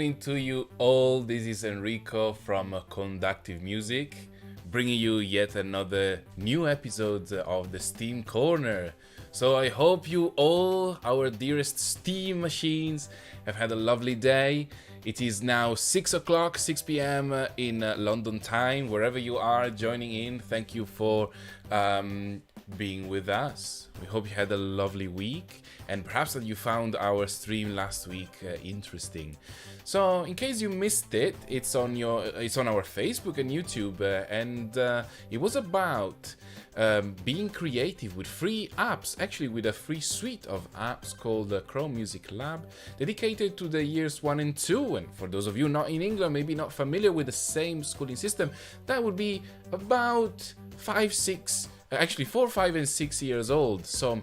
evening to you all. This is Enrico from Conductive Music, bringing you yet another new episode of the Steam Corner. So I hope you all, our dearest Steam machines, have had a lovely day. It is now 6 o'clock, 6 p.m. In London time. Wherever you are joining in, thank you for being with us. We hope you had a lovely week, and perhaps that you found our stream last week interesting. So, in case you missed it, it's on our Facebook and YouTube, and it was about being creative with free apps, actually with a free suite of apps called Chrome Music Lab, dedicated to the years 1 and 2. And for those of you not in England, maybe not familiar with the same schooling system, that would be about 4, 5, and 6 years old. So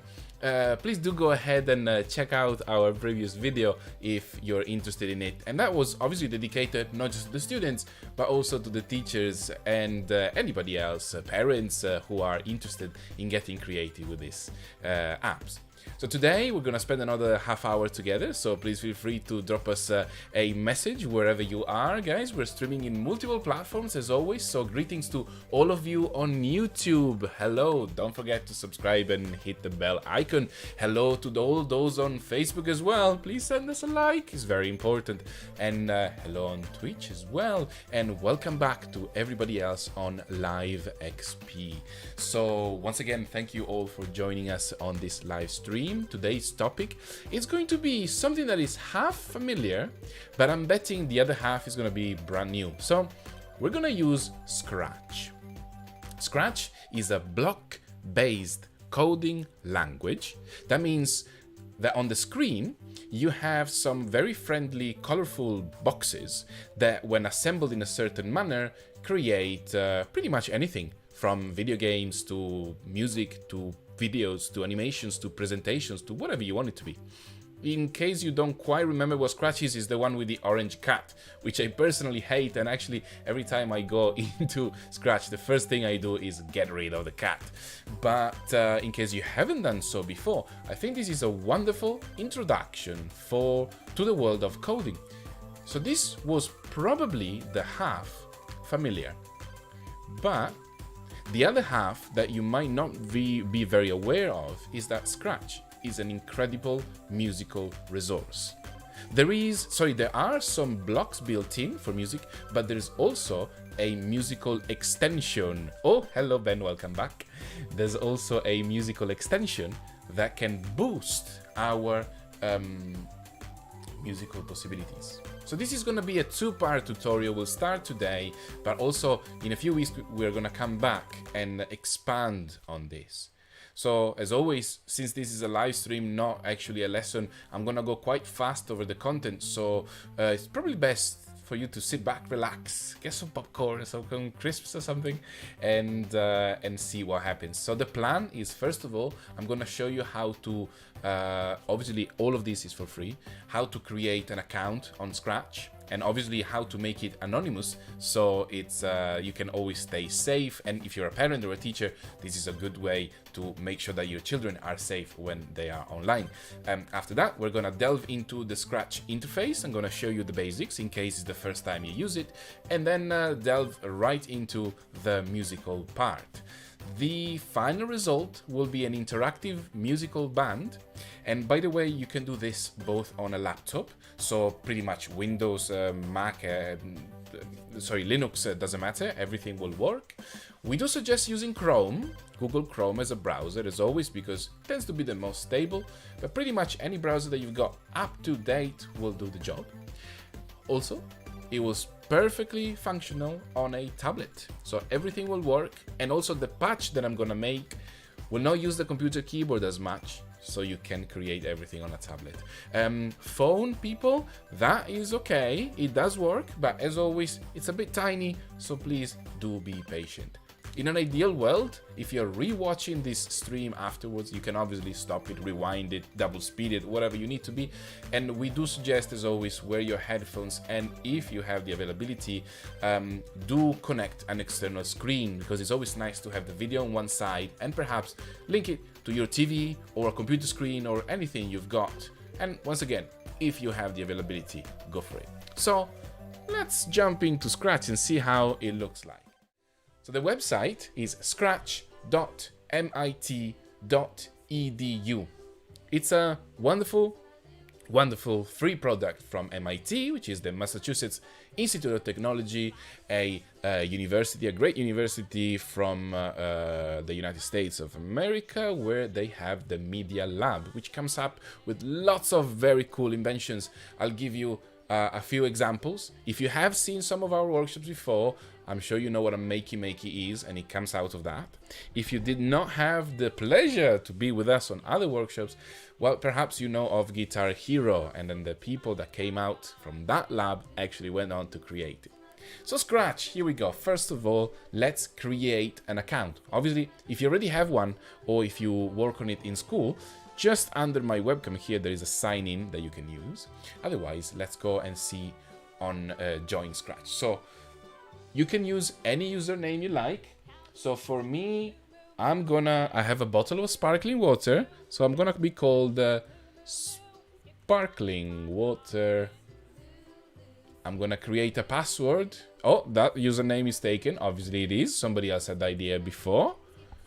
please do go ahead and check out our previous video if you're interested in it. And that was obviously dedicated not just to the students, but also to the teachers and anybody else, parents who are interested in getting creative with these apps. So today we're gonna spend another half hour together, so please feel free to drop us a message wherever you are, guys. We're streaming in multiple platforms as always, so greetings to all of you on YouTube. Hello, don't forget to subscribe and hit the bell icon. Hello to all those on Facebook as well. Please send us a like, it's very important. And hello on Twitch as well. And welcome back to everybody else on Live XP. So once again, thank you all for joining us on this live stream. Today's topic is going to be something that is half familiar, but I'm betting the other half is going to be brand new. So we're going to use Scratch. Scratch is a block-based coding language. That means that on the screen you have some very friendly, colorful boxes that, when assembled in a certain manner, create pretty much anything from video games to music to videos to animations to presentations to whatever you want it to be. In case you don't quite remember what Scratch is the one with the orange cat, which I personally hate, and actually every time I go into Scratch, the first thing I do is get rid of the cat. But in case you haven't done so before, I think this is a wonderful introduction to the world of coding. So this was probably the half familiar, but the other half that you might not be very aware of is that Scratch is an incredible musical resource. There are some blocks built in for music, but there's also a musical extension. Oh, hello Ben, welcome back. There's also a musical extension that can boost our musical possibilities. So this is going to be a two-part tutorial. We'll start today, but also in a few weeks we're going to come back and expand on this. So as always, since this is a live stream, not actually a lesson, I'm going to go quite fast over the content. So it's probably best for you to sit back, relax, get some popcorn, some crisps or something, and see what happens. So the plan is, first of all, I'm going to show you how to, obviously all of this is for free, how to create an account on Scratch, and obviously how to make it anonymous, so it's you can always stay safe. And if you're a parent or a teacher, this is a good way to make sure that your children are safe when they are online. After that, we're gonna delve into the Scratch interface. I'm gonna show you the basics in case it's the first time you use it, and then delve right into the musical part. The final result will be an interactive musical band. And by the way, you can do this both on a laptop, so pretty much Windows, Mac, Linux, doesn't matter, everything will work. We do suggest using Chrome, Google Chrome as a browser as always, because it tends to be the most stable, but pretty much any browser that you've got up to date will do the job. Also, it was perfectly functional on a tablet, so everything will work. And also the patch that I'm gonna make will not use the computer keyboard as much, so you can create everything on a tablet. Phone people, that is okay, it does work, but as always, it's a bit tiny, so please do be patient. In an ideal world, if you're rewatching this stream afterwards, you can obviously stop it, rewind it, double speed it, whatever you need to be. And we do suggest, as always, wear your headphones, and if you have the availability, do connect an external screen, because it's always nice to have the video on one side and perhaps link it to your TV or a computer screen or anything you've got. And once again, if you have the availability, go for it. So let's jump into Scratch and see how it looks like. So the website is scratch.mit.edu. It's a wonderful free product from MIT, which is the Massachusetts Institute of Technology, a university, a great university from the United States of America, where they have the Media Lab, which comes up with lots of very cool inventions. I'll give you a few examples. If you have seen some of our workshops before, I'm sure you know what a makey is, and it comes out of that. If you did not have the pleasure to be with us on other workshops, well, perhaps you know of Guitar Hero, and then the people that came out from that lab actually went on to create it. So Scratch, here we go. First of all, let's create an account. Obviously, if you already have one, or if you work on it in school, just under my webcam here, there is a sign in that you can use. Otherwise, let's go and see on Join Scratch. So you can use any username you like. So for me, I have a bottle of sparkling water. So I'm gonna be called Sparkling Water. I'm gonna create a password. Oh, that username is taken. Obviously it is. Somebody else had the idea before.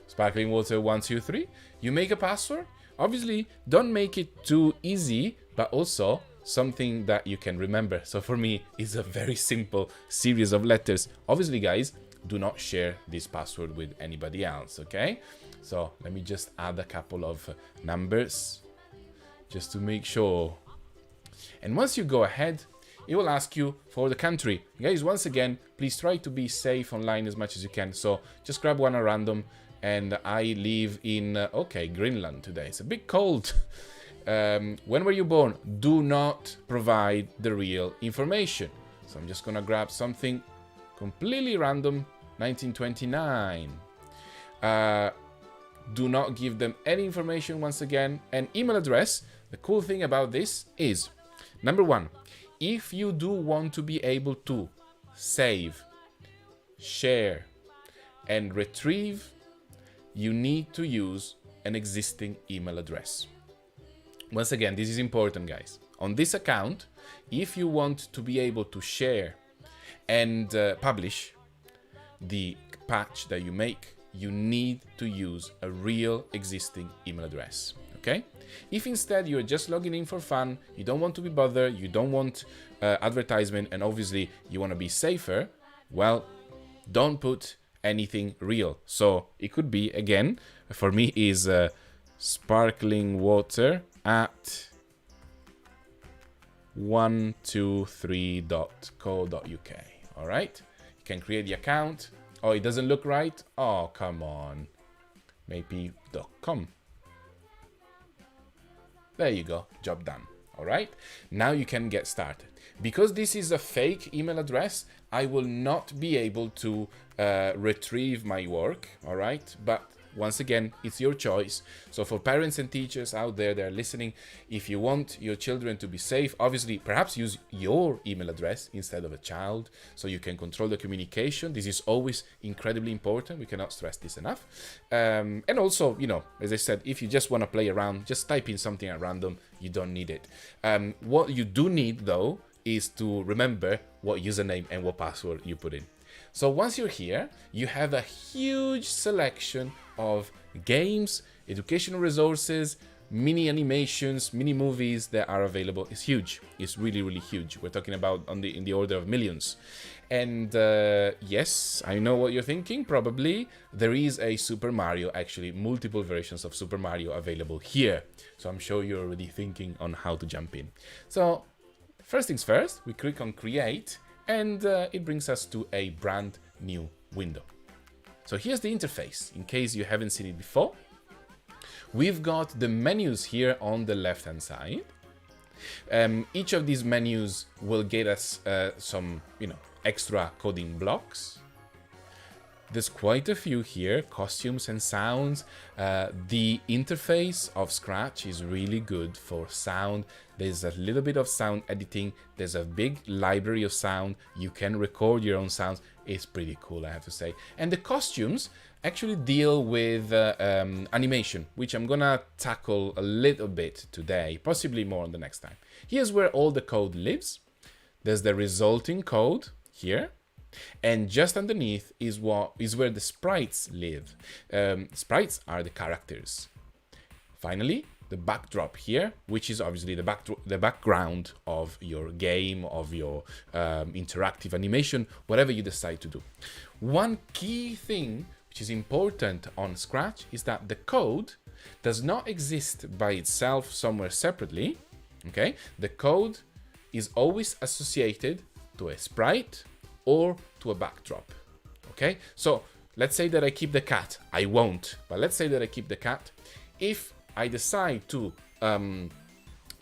Sparkling Water 123. You make a password. Obviously, don't make it too easy, but also something that you can remember. So for me, it's a very simple series of letters. Obviously, guys, do not share this password with anybody else, okay? So let me just add a couple of numbers just to make sure. And once you go ahead, it will ask you for the country. Guys, once again, please try to be safe online as much as you can. So just grab one at random. And I live in, okay, Greenland today. It's a bit cold. When were you born? Do not provide the real information. So I'm just gonna grab something completely random. 1929. Do not give them any information once again. And email address. The cool thing about this is, number one, if you do want to be able to save, share, and retrieve, you need to use an existing email address. Once again, this is important, guys. On this account, if you want to be able to share and publish the patch that you make, you need to use a real existing email address, okay? If instead you're just logging in for fun, you don't want to be bothered, you don't want advertisement, and obviously you want to be safer, well, don't put anything real. So it could be, again, for me is sparklingwater@123.co.uk. All right, you can create the account. Oh, it doesn't look right. Oh, come on. Maybe .com. There you go, job done. All right, now you can get started. Because this is a fake email address, I will not be able to retrieve my work, all right? But once again, it's your choice. So for parents and teachers out there that are listening, if you want your children to be safe, obviously, perhaps use your email address instead of a child, so you can control the communication. This is always incredibly important. We cannot stress this enough. And also, you know, as I said, if you just want to play around, just type in something at random. You don't need it. What you do need, though, is to remember what username and what password you put in. So once you're here, you have a huge selection of games, educational resources, mini animations, mini movies that are available. It's huge. It's really, really huge. We're talking about in the order of millions. And yes, I know what you're thinking. Probably there is a Super Mario, actually multiple versions of Super Mario available here. So I'm sure you're already thinking on how to jump in. So first things first, we click on Create, and it brings us to a brand new window. So here's the interface, in case you haven't seen it before. We've got the menus here on the left-hand side. Each of these menus will get us some, extra coding blocks. There's quite a few here, costumes and sounds. The interface of Scratch is really good for sound. There's a little bit of sound editing. There's a big library of sound. You can record your own sounds. It's pretty cool, I have to say. And the costumes actually deal with animation, which I'm gonna tackle a little bit today, possibly more on the next time. Here's where all the code lives. there's the resulting code here, and just underneath is where the sprites live. Sprites are the characters. Finally, the backdrop here, which is obviously the background of your game, of your interactive animation, whatever you decide to do. One key thing which is important on Scratch is that the code does not exist by itself somewhere separately. Okay, the code is always associated to a sprite or to a backdrop. Okay, so let's say that I keep the cat. I won't, but let's say that I keep the cat. If I decide to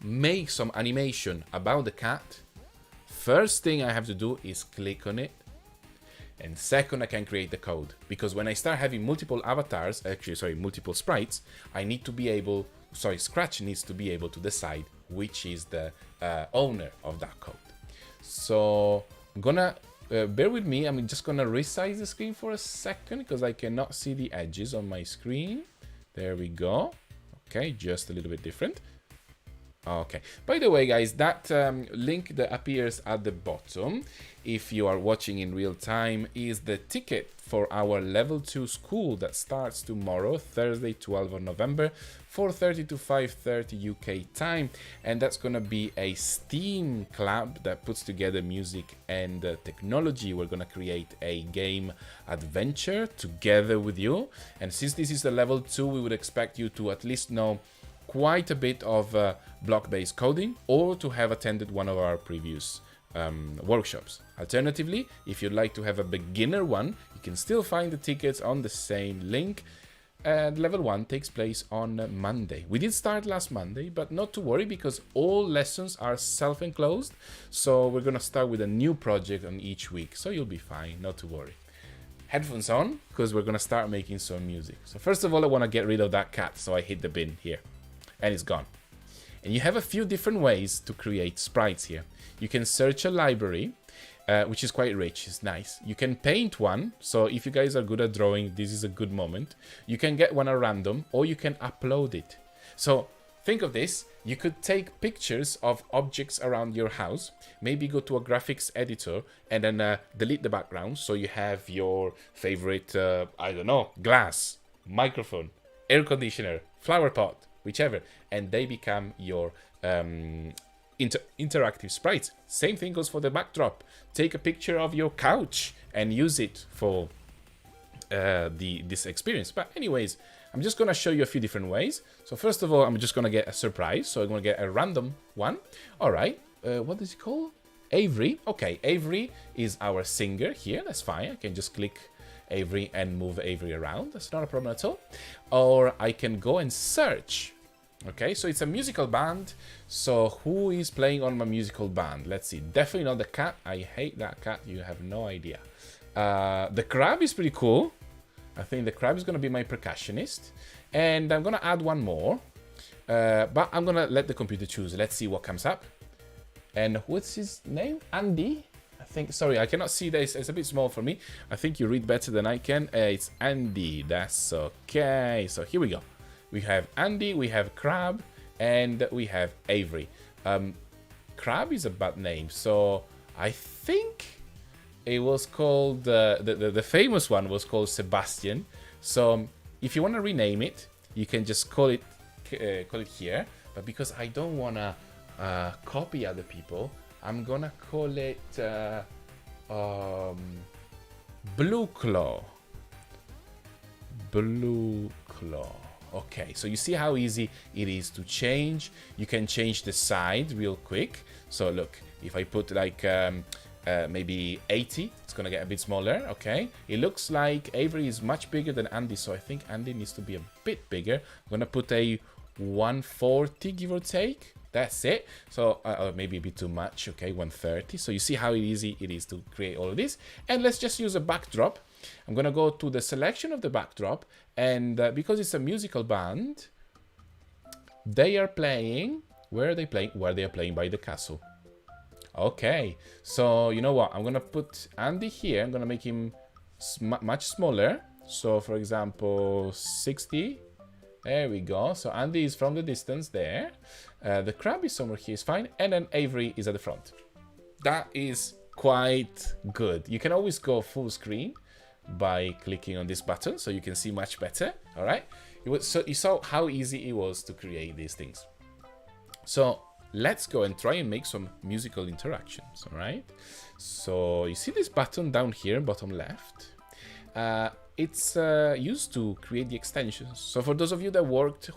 make some animation about the cat, first thing I have to do is click on it, and second, I can create the code. Because when I start having multiple avatars, multiple sprites, I need to be able, Scratch needs to be able to decide which is the owner of that code. So I'm gonna, bear with me, I'm just gonna resize the screen for a second because I cannot see the edges on my screen. There we go. Okay, just a little bit different. Okay, by the way, guys, that link that appears at the bottom, if you are watching in real time, is the ticket for our level 2 school that starts tomorrow, Thursday, 12th of November, 4:30 to 5:30 UK time. And that's gonna be a STEAM club that puts together music and technology. We're gonna create a game adventure together with you. And since this is the level 2, we would expect you to at least know quite a bit of block-based coding, or to have attended one of our previous workshops. Alternatively, if you'd like to have a beginner one, you can still find the tickets on the same link. Level 1 takes place on Monday. We did start last Monday, but not to worry because all lessons are self-enclosed. So we're gonna start with a new project on each week. So you'll be fine, not to worry. Headphones on, because we're gonna start making some music. So first of all, I wanna get rid of that cat. So I hit the bin here and it's gone. And you have a few different ways to create sprites here. You can search a library, which is quite rich, it's nice. You can paint one, so if you guys are good at drawing, this is a good moment. You can get one at random, or you can upload it. So think of this, you could take pictures of objects around your house, maybe go to a graphics editor, and then delete the background, so you have your favorite, I don't know, glass, microphone, air conditioner, flower pot, whichever, and they become your interactive sprites. Same thing goes for the backdrop. Take a picture of your couch and use it for this experience. But anyways, I'm just gonna show you a few different ways. So first of all, I'm just gonna get a surprise. So I'm gonna get a random one. All right, what is it called? Avery. Okay, Avery is our singer here. That's fine. I can just click Avery and move Avery around. That's not a problem at all. Or I can go and search. Okay, so it's a musical band. So who is playing on my musical band? Let's see. Definitely not the cat. I hate that cat. You have no idea. The crab is pretty cool. I think the crab is going to be my percussionist. And I'm going to add one more. But I'm going to let the computer choose. Let's see what comes up. And what's his name? Andy? I think, sorry, I cannot see this. It's a bit small for me. I think you read better than I can. It's Andy. That's okay. So here we go. We have Andy, we have Crab, and we have Avery. Crab is a bad name, so I think it was called, the famous one was called Sebastian. So if you want to rename it, you can just call it here. But because I don't want to copy other people, I'm going to call it Blue Claw. Blue Claw. Okay, so you see how easy it is to change. You can change the side real quick. So look, if I put like maybe 80, it's gonna get a bit smaller. Okay, it looks like Avery is much bigger than Andy, so I think Andy needs to be a bit bigger. I'm gonna put a 140, give or take. That's it. So maybe a bit too much. Okay, 130. So you see how easy it is to create all of this. And let's just use a backdrop. I'm gonna go to the selection of the backdrop, and because it's a musical band, they are playing. Where are they playing? Where they are playing by the castle. Okay, so you know what? I'm gonna put Andy here. I'm gonna make him much smaller. So for example, 60. There we go. So Andy is from the distance there. The crab is somewhere here. Is fine, and then Avery is at the front. that is quite good. You can always go full screen by clicking on this button, so you can see much better. All right, so you saw how easy it was to create these things. So let's go and try and make some musical interactions. All right, so you see this button down here, bottom left. It's used to create the extensions. So for those of you that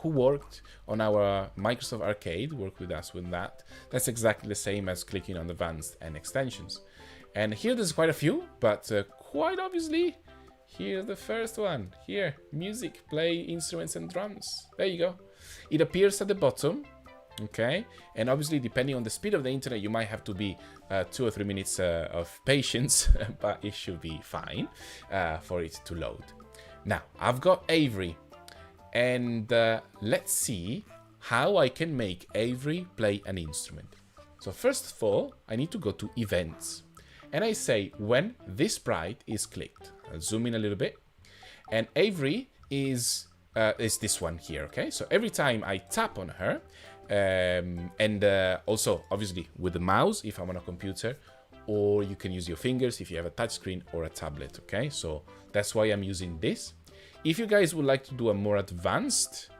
who worked on our Microsoft Arcade, work with us with that, that's exactly the same as clicking on Advanced and Extensions. And here there's quite a few, but quite obviously, here's the first one. Here, music, play instruments and drums. There you go. It appears at the bottom. Okay, and obviously depending on the speed of the internet, you might have to be 2 or 3 minutes of patience, but it should be fine for it to load. Now I've got Avery, and let's see how I can make Avery play an instrument. So first of all, I need to go to events, and I say when this sprite is clicked. I'll zoom in a little bit, and Avery is this one here. Okay, so every time I tap on her, and also obviously with the mouse if I'm on a computer, or you can use your fingers if you have a touchscreen or a tablet. Okay, so that's why I'm using this. If you guys would like to do a more advanced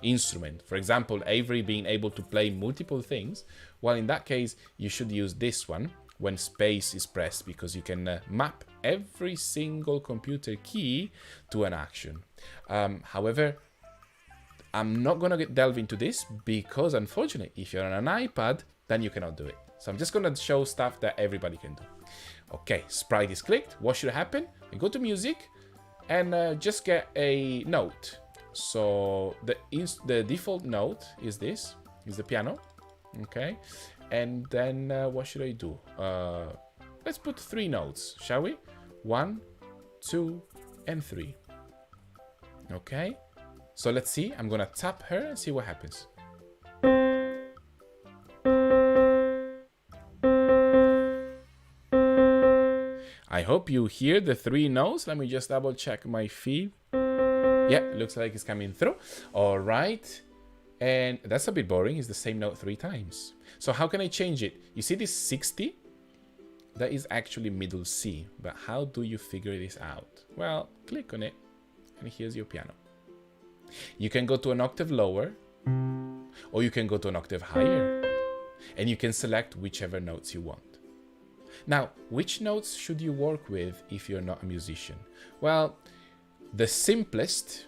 instrument, for example Avery being able to play multiple things, well, in that case you should use this one when space is pressed, because you can map every single computer key to an action. However, I'm not going to delve into this because, unfortunately, if you're on an iPad, then you cannot do it. So I'm just going to show stuff that everybody can do. Okay, sprite is clicked. What should happen? We go to music and just get a note. So the default note is this, is the piano. Okay, and then what should I do? Let's put 3 notes, shall we? 1, 2, and 3. Okay. So let's see, I'm gonna tap her and see what happens. I hope you hear the 3 notes. Let me just double check my feed. Yeah, looks like it's coming through. All right. And that's a bit boring. It's the same note 3 times. So how can I change it? You see this 60? That is actually middle C. But how do you figure this out? Well, click on it and here's your piano. You can go to an octave lower, or you can go to an octave higher, and you can select whichever notes you want. Now, which notes should you work with if you're not a musician? Well, the simplest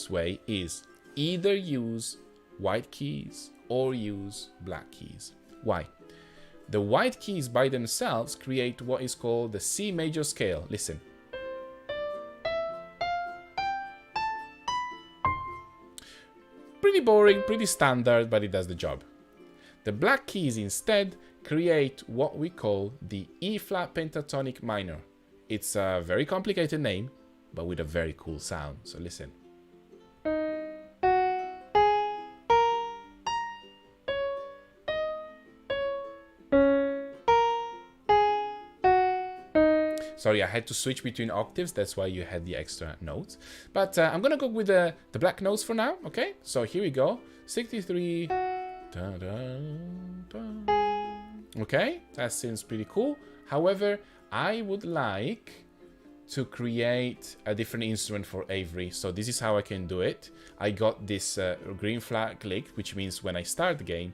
way is either use white keys or use black keys. Why? The white keys by themselves create what is called the C major scale. Listen. Pretty boring, pretty standard, but it does the job. The black keys instead create what we call the E flat pentatonic minor. It's a very complicated name, but with a very cool sound. So listen. Sorry, I had to switch between octaves. That's why you had the extra notes. But I'm going to go with the black notes for now. Okay, so here we go. 63. Da, da, da. Okay, that seems pretty cool. However, I would like to create a different instrument for Avery. So this is how I can do it. I got this green flag clicked, which means when I start the game,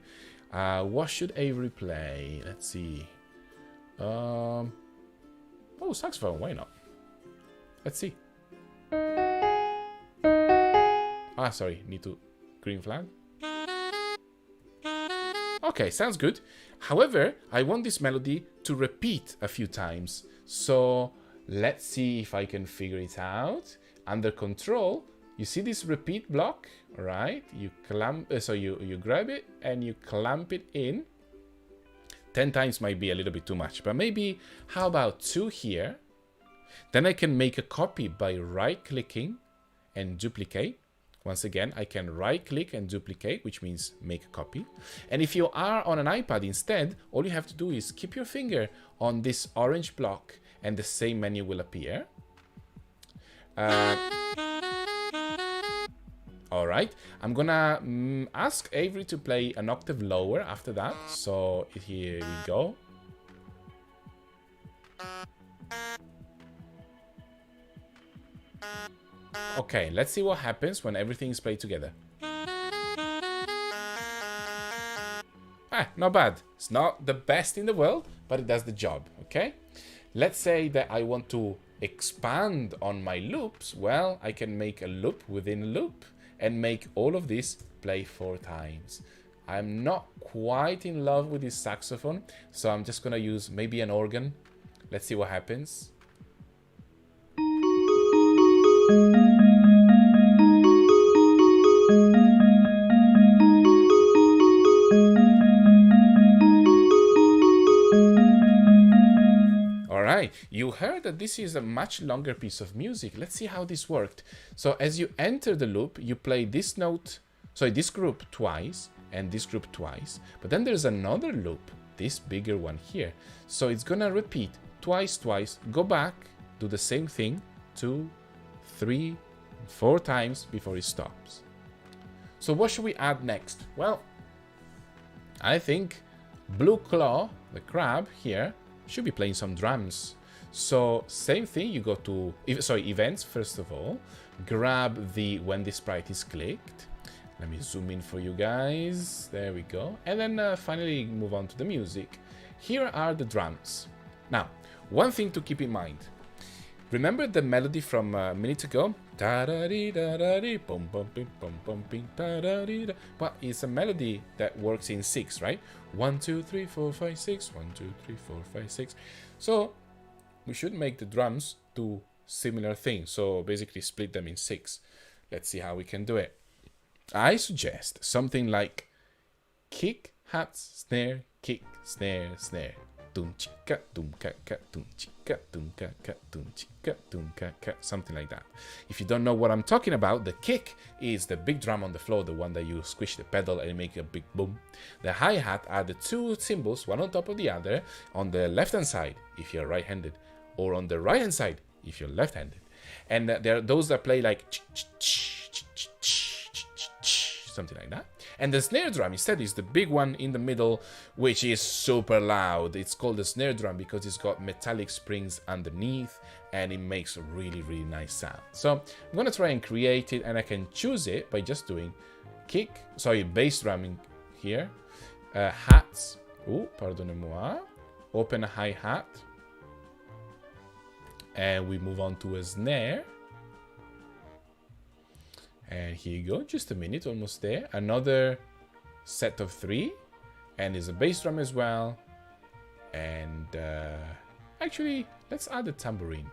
what should Avery play? Let's see. Oh, saxophone, why not? Let's see. Ah, sorry, need to green flag. Okay, sounds good. However, I want this melody to repeat a few times. So let's see if I can figure it out. Under control, you see this repeat block, right? You clamp, so you grab it and you clamp it in. 10 times might be a little bit too much, but maybe, how about 2 here? Then I can make a copy by right-clicking and duplicate. Once again, I can right-click and duplicate, which means make a copy. And if you are on an iPad instead, all you have to do is keep your finger on this orange block and the same menu will appear. All right, I'm gonna ask Avery to play an octave lower after that. So here we go. Okay, let's see what happens when everything is played together. Not bad. It's not the best in the world, but it does the job, okay? Let's say that I want to expand on my loops. Well, I can make a loop within a loop and make all of this play 4 times. I'm not quite in love with this saxophone, so I'm just gonna use maybe an organ. Let's see what happens. You heard that this is a much longer piece of music. Let's see how this worked. So as you enter the loop, you play this note, sorry, this group twice and this group twice. But then there's another loop, this bigger one here. So it's gonna repeat twice, go back, do the same thing 2, 3, 4 times before it stops. So what should we add next? Well, I think Blue Claw, the crab here, should be playing some drums. So same thing, you go to events first of all, grab the when the sprite is clicked. Let me zoom in for you guys. There we go. And then finally move on to the music. Here are the drums. Now, one thing to keep in mind. Remember the melody from a minute ago? Well, it's a melody that works in 6, right? 1, 2, 3, 4, 5, 6. 1, 2, 3, 4, 5, 6. So we should make the drums do similar things. So basically split them in 6. Let's see how we can do it. I suggest something like kick, hats, snare, kick, snare, snare. Something like that. If you don't know what I'm talking about, the kick is the big drum on the floor, the one that you squish the pedal and make a big boom. The hi-hat are the 2 cymbals, one on top of the other, on the left-hand side if you're right-handed, or on the right-hand side if you're left-handed. And there are those that play like something like that. And the snare drum instead is the big one in the middle, which is super loud. It's called the snare drum because it's got metallic springs underneath and it makes a really, really nice sound. So I'm gonna try and create it, and I can choose it by just doing bass drumming here. Hats. Pardonnez-moi. Open a hi-hat. And we move on to a snare. And here you go, just a minute, almost there. Another set of 3. And there's a bass drum as well. And actually, let's add a tambourine.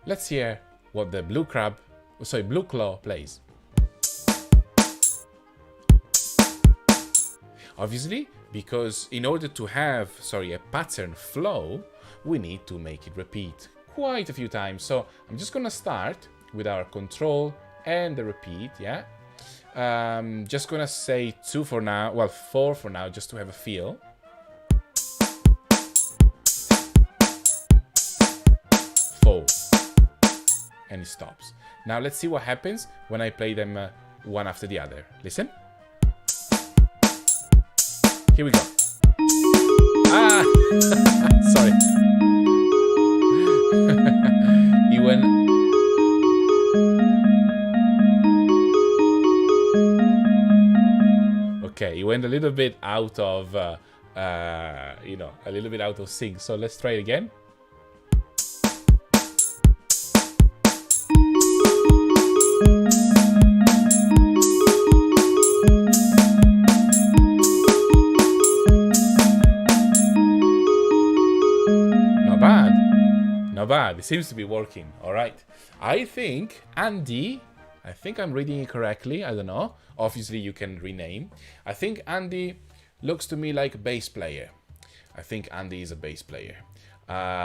Let's hear what the Blue Claw plays. Obviously, because in order to have, a pattern flow, we need to make it repeat quite a few times. So I'm just gonna start with our control and the repeat, yeah. Just gonna say 2 for now, well 4 for now, just to have a feel. And it stops. Now let's see what happens when I play them one after the other. Listen. Here we go. Sorry. Okay, it went a little bit out of, a little bit out of sync. So let's try it again. Not bad. It seems to be working. All right. I think Andy, I think I'm reading it correctly. I don't know. Obviously, you can rename. I think Andy looks to me like a bass player. I think Andy is a bass player.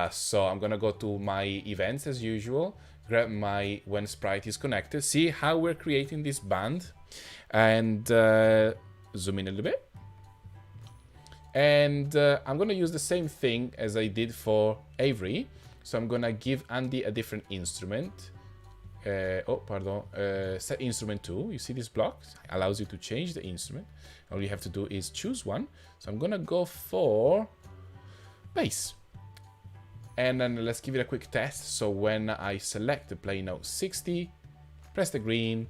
So I'm going to go to my events as usual. Grab my when sprite is connected. See how we're creating this band. And zoom in a little bit. And I'm going to use the same thing as I did for Avery. So I'm going to give Andy a different instrument. set instrument to. You see this block allows you to change the instrument. All you have to do is choose one. So I'm gonna go for bass. And then let's give it a quick test. So when I select the play note 60, press the green,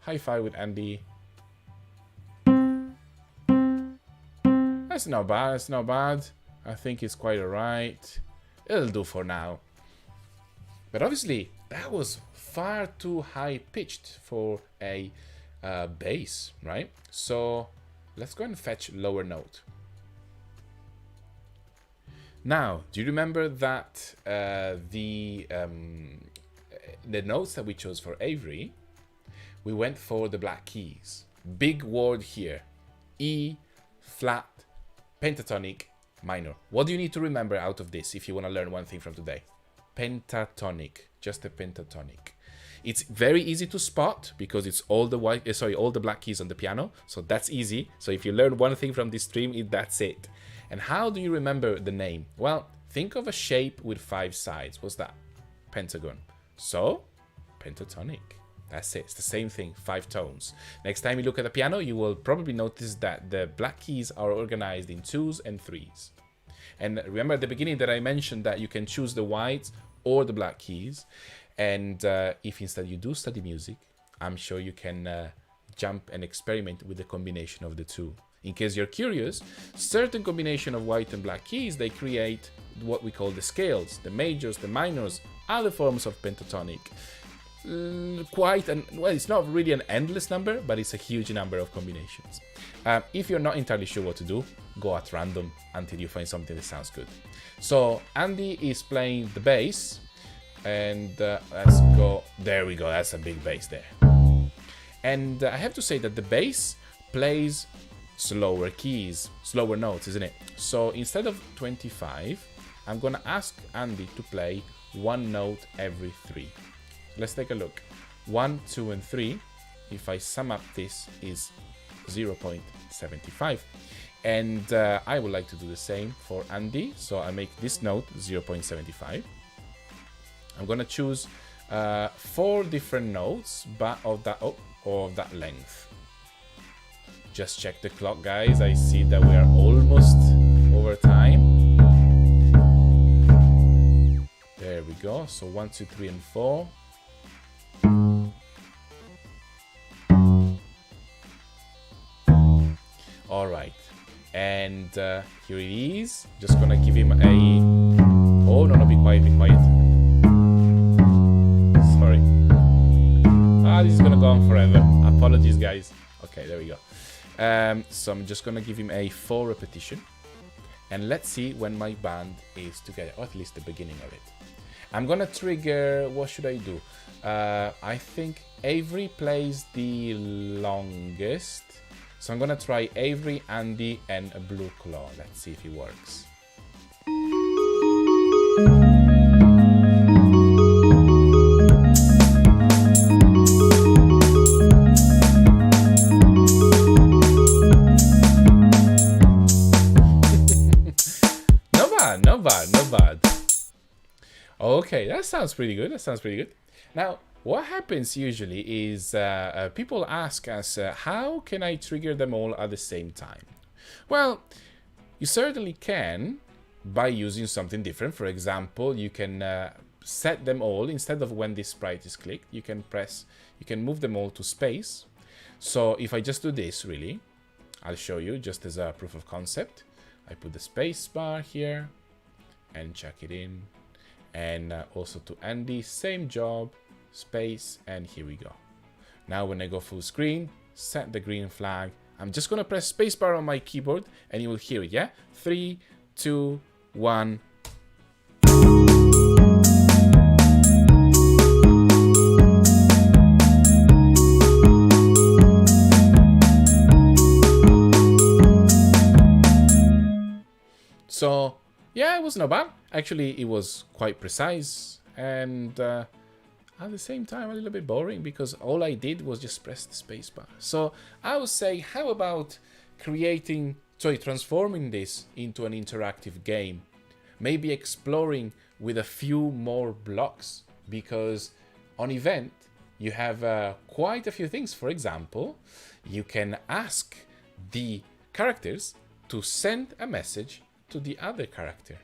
high five with Andy. That's not bad, it's not bad. I think it's quite alright. It'll do for now. But obviously, that was far too high pitched for a bass, right? So let's go and fetch lower note. Now, do you remember that the notes that we chose for Avery, we went for the black keys. Big word here. E, flat, pentatonic, minor. What do you need to remember out of this if you want to learn one thing from today? Pentatonic, just a pentatonic. It's very easy to spot because it's all the all the black keys on the piano. So that's easy. So if you learn one thing from this stream, that's it. And how do you remember the name? Well, think of a shape with 5 sides. What's that? Pentagon. So, pentatonic. That's it. It's the same thing, 5 tones. Next time you look at the piano, you will probably notice that the black keys are organized in 2s and 3s. And remember at the beginning that I mentioned that you can choose the whites or the black keys. And if instead you do study music, I'm sure you can jump and experiment with the combination of the two. In case you're curious, certain combination of white and black keys, they create what we call the scales, the majors, the minors, other forms of pentatonic. Well, it's not really an endless number, but it's a huge number of combinations. If you're not entirely sure what to do, go at random until you find something that sounds good. So Andy is playing the bass, and let's go. There we go. That's a big bass there. And I have to say that the bass plays slower keys, slower notes, isn't it? So instead of 25, I'm gonna ask Andy to play 1 note every 3. Let's take a look. 1, 2, and 3. If I sum up, this is 0.75. And I would like to do the same for Andy. So I make this note 0.75. I'm gonna choose 4 different notes, but of that length. Just check the clock, guys. I see that we are almost over time. There we go. So 1, 2, 3, and 4. All right. And here it is. Just gonna give him a... Oh, no, be quiet, be quiet. Sorry. This is gonna go on forever. Apologies, guys. Okay, there we go. So I'm just gonna give him a 4 repetition, and let's see when my band is together, or at least the beginning of it. I'm gonna trigger, what should I do? I think Avery plays the longest, so I'm gonna try Avery, Andy, and a Blue Claw. Let's see if it works. Not bad. Okay, that sounds pretty good. Now, what happens usually is people ask us, how can I trigger them all at the same time? Well, you certainly can by using something different. For example, you can set them all, instead of when this sprite is clicked, you can move them all to space. So if I just do this, really, I'll show you just as a proof of concept. I put the space bar here and chuck it in, and also to Andy, same job, space, and here we go. Now when I go full screen, set the green flag, I'm just gonna press spacebar on my keyboard and you will hear it. Yeah, 3, 2, 1. So yeah, it was not bad. Actually, it was quite precise, and at the same time a little bit boring, because all I did was just press the spacebar. So I would say, how about transforming this into an interactive game? Maybe exploring with a few more blocks, because on event, you have quite a few things. For example, you can ask the characters to send a message to the other character.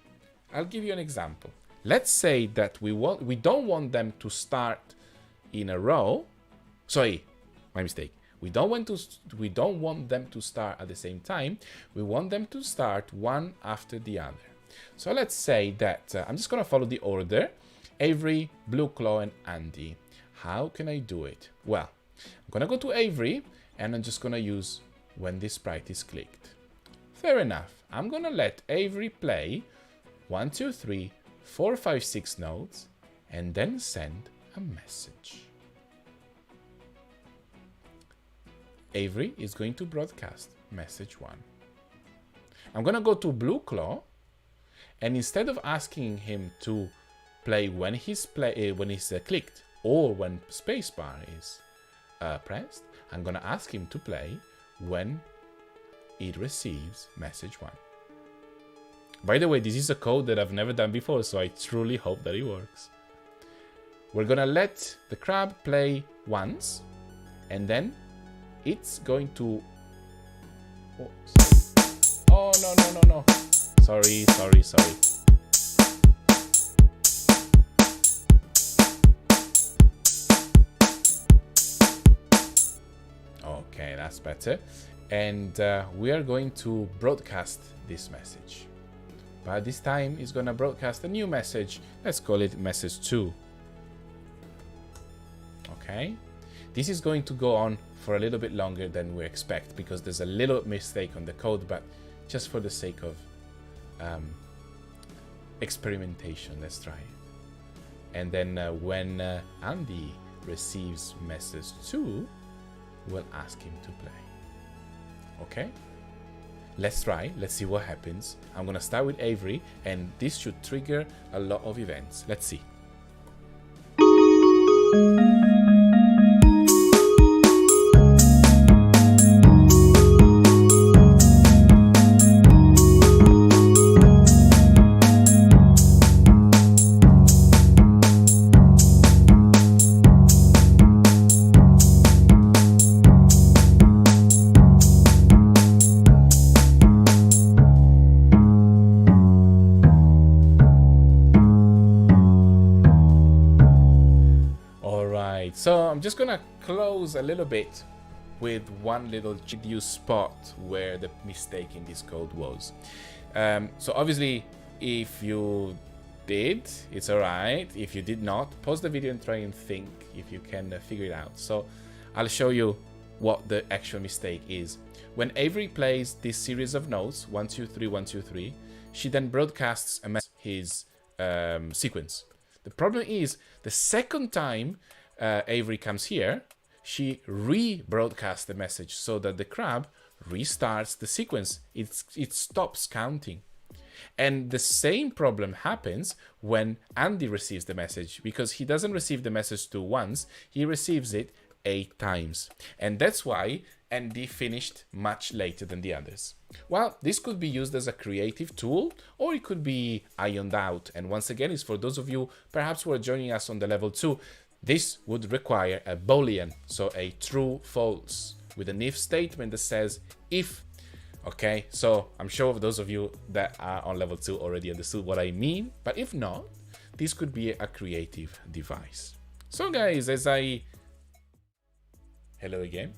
I'll give you an example. Let's say that we don't want them to start in a row. Sorry, my mistake. We don't want them to start at the same time. We want them to start one after the other. So let's say that I'm just gonna follow the order: Avery, Blue Claw, and Andy. How can I do it? Well, I'm gonna go to Avery, and I'm just gonna use when this sprite is clicked. Fair enough. I'm gonna let Avery play 1, 2, 3, 4, 5, 6 notes, and then send a message. Avery is going to broadcast message 1. I'm gonna go to Blue Claw, and instead of asking him to play when he's clicked or when spacebar is pressed, I'm gonna ask him to play when it receives message 1. By the way, this is a code that I've never done before, so I truly hope that it works. We're gonna let the crab play once, and then it's going to... Oh, no. Sorry. Okay, that's better. And we are going to broadcast this message. But this time it's going to broadcast a new message. Let's call it message 2. Okay. This is going to go on for a little bit longer than we expect because there's a little mistake on the code, but just for the sake of experimentation, let's try it. And then when Andy receives message 2, we'll ask him to play. Okay? Let's try. Let's see what happens. I'm gonna start with Avery, and this should trigger a lot of events. Let's see. So I'm just gonna close a little bit with one little GDU spot where the mistake in this code was. So obviously, if you did, it's alright. If you did not, pause the video and try and think if you can figure it out. So I'll show you what the actual mistake is. When Avery plays this series of notes, 1, 2, 3, 1, 2, 3, she then broadcasts a message his sequence. The problem is the second time Avery comes here, she rebroadcasts the message so that the crab restarts the sequence. It stops counting. And the same problem happens when Andy receives the message, because he doesn't receive the message once, he receives it 8 times. And that's why Andy finished much later than the others. Well, this could be used as a creative tool, or it could be ironed out. And once again, it's for those of you perhaps who are joining us on the level 2. This would require a Boolean, so a true false, with an if statement that says if. Okay, so I'm sure those of you that are on level 2 already understood what I mean, but if not, this could be a creative device. So guys, hello again.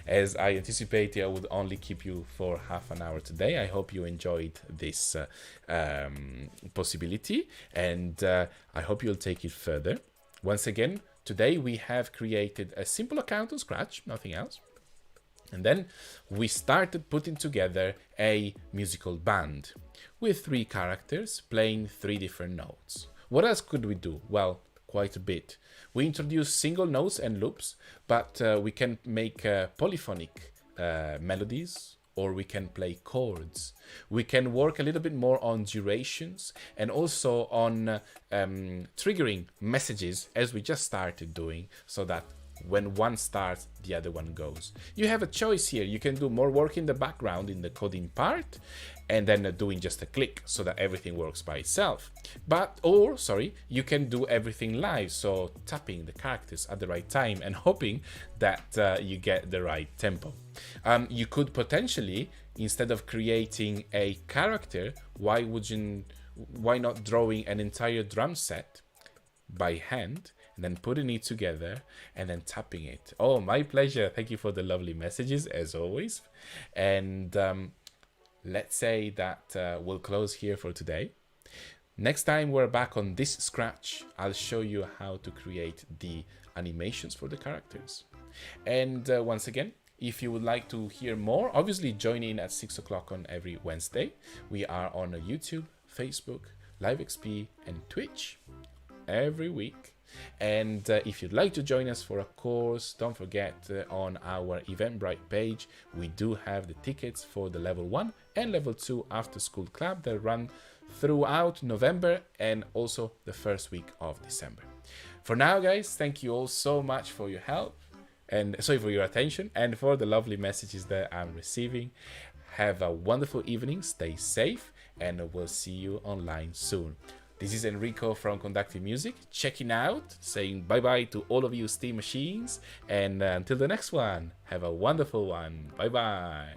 As I anticipated, I would only keep you for half an hour today. I hope you enjoyed this possibility, and I hope you'll take it further. Once again, today we have created a simple account on Scratch, nothing else. And then we started putting together a musical band with 3 characters playing 3 different notes. What else could we do? Well, quite a bit. We introduced single notes and loops, but we can make polyphonic melodies, or we can play chords. We can work a little bit more on durations and also on triggering messages, as we just started doing, so that when one starts, the other one goes. You have a choice here. You can do more work in the background in the coding part, and then doing just a click so that everything works by itself. You can do everything live, so tapping the characters at the right time and hoping that you get the right tempo. You could potentially, instead of creating a character, why not drawing an entire drum set by hand and then putting it together and then tapping it? Oh, my pleasure. Thank you for the lovely messages as always. And let's say that we'll close here for today. Next time we're back on this scratch, I'll show you how to create the animations for the characters. And once again, if you would like to hear more, obviously join in at 6 o'clock on every Wednesday. We are on YouTube, Facebook, LiveXP, and Twitch every week. And if you'd like to join us for a course, don't forget on our Eventbrite page, we do have the tickets for the level 1 and level 2 after school club that run throughout November and also the first week of December. For now, guys, thank you all so much for your help and for your attention and for the lovely messages that I'm receiving. Have a wonderful evening, stay safe, and we'll see you online soon. This is Enrico from Conductive Music, checking out, saying bye-bye to all of you Steam machines, and until the next one, have a wonderful one. Bye-bye.